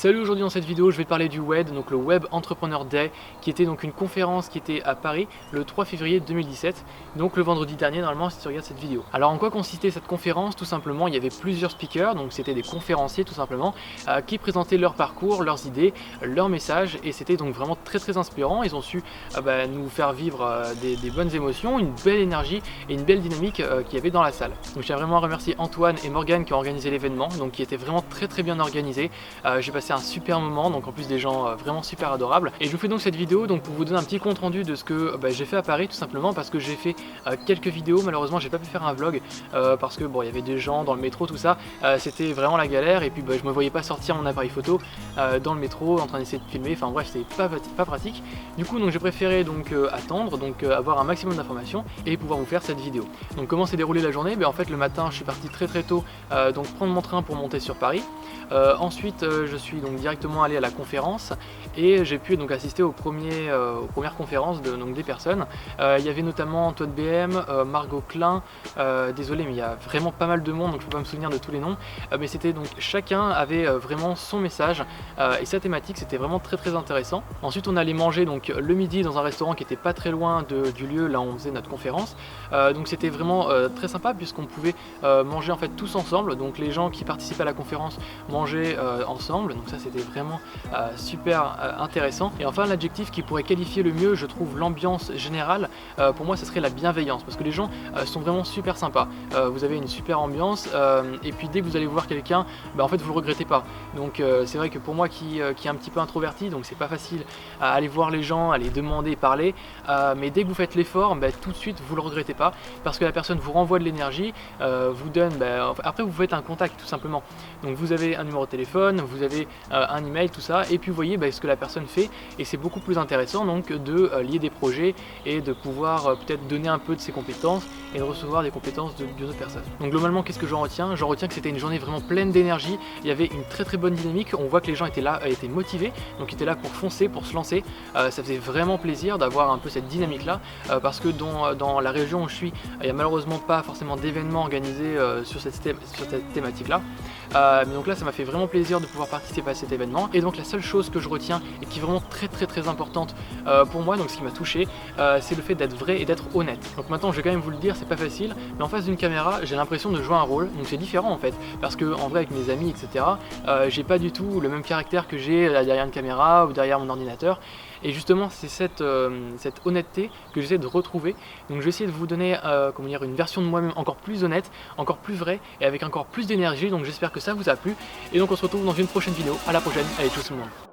Salut, aujourd'hui dans cette vidéo je vais parler du WED, donc le Web Entrepreneur Day, qui était donc une conférence qui était à Paris le 3 février 2017, donc le vendredi dernier normalement si tu regardes cette vidéo. Alors en quoi consistait cette conférence? Tout simplement il y avait plusieurs speakers, donc c'était des conférenciers tout simplement, qui présentaient leur parcours, leurs idées, leurs messages, et c'était donc vraiment très inspirant. Ils ont su nous faire vivre des bonnes émotions, une belle énergie et une belle dynamique qu'il y avait dans la salle. Donc je tiens vraiment à remercier Antoine et Morgane qui ont organisé l'événement, donc qui était vraiment très bien organisé. J'ai passé un super moment, donc en plus des gens vraiment super adorables. Et je vous fais donc cette vidéo donc pour vous donner un petit compte rendu de ce que j'ai fait à Paris, tout simplement parce que j'ai fait quelques vidéos. Malheureusement j'ai pas pu faire un vlog parce que bon, il y avait des gens dans le métro, tout ça, c'était vraiment la galère, et puis je me voyais pas sortir mon appareil photo dans le métro en train d'essayer de filmer, enfin bref, c'était pas pratique. Du coup donc j'ai préféré donc attendre, donc avoir un maximum d'informations et pouvoir vous faire cette vidéo. Donc comment s'est déroulée la journée? En fait le matin je suis parti très tôt donc prendre mon train pour monter sur Paris. Ensuite je suis donc directement allé à la conférence et j'ai pu donc assister aux premières conférences des personnes. Il y avait notamment Antoine BM, Margot Klein, désolé mais il y a vraiment pas mal de monde donc je peux pas me souvenir de tous les noms, mais c'était donc chacun avait vraiment son message et sa thématique, c'était vraiment très intéressant. Ensuite on allait manger donc le midi dans un restaurant qui était pas très loin du lieu là où on faisait notre conférence, donc c'était vraiment très sympa puisqu'on pouvait manger en fait tous ensemble, donc les gens qui participaient à la conférence mangeaient ensemble, donc ça c'était vraiment super intéressant. Et enfin l'adjectif qui pourrait qualifier le mieux je trouve l'ambiance générale, pour moi ce serait la bienveillance, parce que les gens sont vraiment super sympas, vous avez une super ambiance et puis dès que vous allez voir quelqu'un en fait vous le regrettez pas. Donc c'est vrai que pour moi qui est un petit peu introverti, donc c'est pas facile à aller voir les gens, à les demander, parler, mais dès que vous faites l'effort, tout de suite vous le regrettez pas, parce que la personne vous renvoie de l'énergie, vous donne, après vous faites un contact tout simplement. Donc vous avez un numéro de téléphone, vous avez un email, tout ça, et puis vous voyez ce que la personne fait, et c'est beaucoup plus intéressant donc de lier des projets et de pouvoir peut-être donner un peu de ses compétences et de recevoir des compétences d'autres personnes. Donc globalement qu'est-ce que j'en retiens? J'en retiens que c'était une journée vraiment pleine d'énergie, il y avait une très bonne dynamique, on voit que les gens étaient là, étaient motivés, donc étaient là pour foncer, pour se lancer. Ça faisait vraiment plaisir d'avoir un peu cette dynamique là, parce que dans la région où je suis, il n'y a malheureusement pas forcément d'événements organisés sur cette thématique là. Mais donc là ça m'a fait vraiment plaisir de pouvoir participer à cet événement. Et donc la seule chose que je retiens et qui est vraiment très importante pour moi, donc ce qui m'a touché, c'est le fait d'être vrai et d'être honnête. Donc maintenant je vais quand même vous le dire, c'est pas facile, mais en face d'une caméra j'ai l'impression de jouer un rôle, donc c'est différent en fait, parce que en vrai avec mes amis etc, j'ai pas du tout le même caractère que j'ai derrière une caméra ou derrière mon ordinateur. Et justement c'est cette honnêteté que j'essaie de retrouver. Donc je vais essayer de vous donner une version de moi-même encore plus honnête, encore plus vraie et avec encore plus d'énergie. Donc j'espère que ça vous a plu. Et donc on se retrouve dans une prochaine vidéo. À la prochaine, allez, tchuss tout le monde.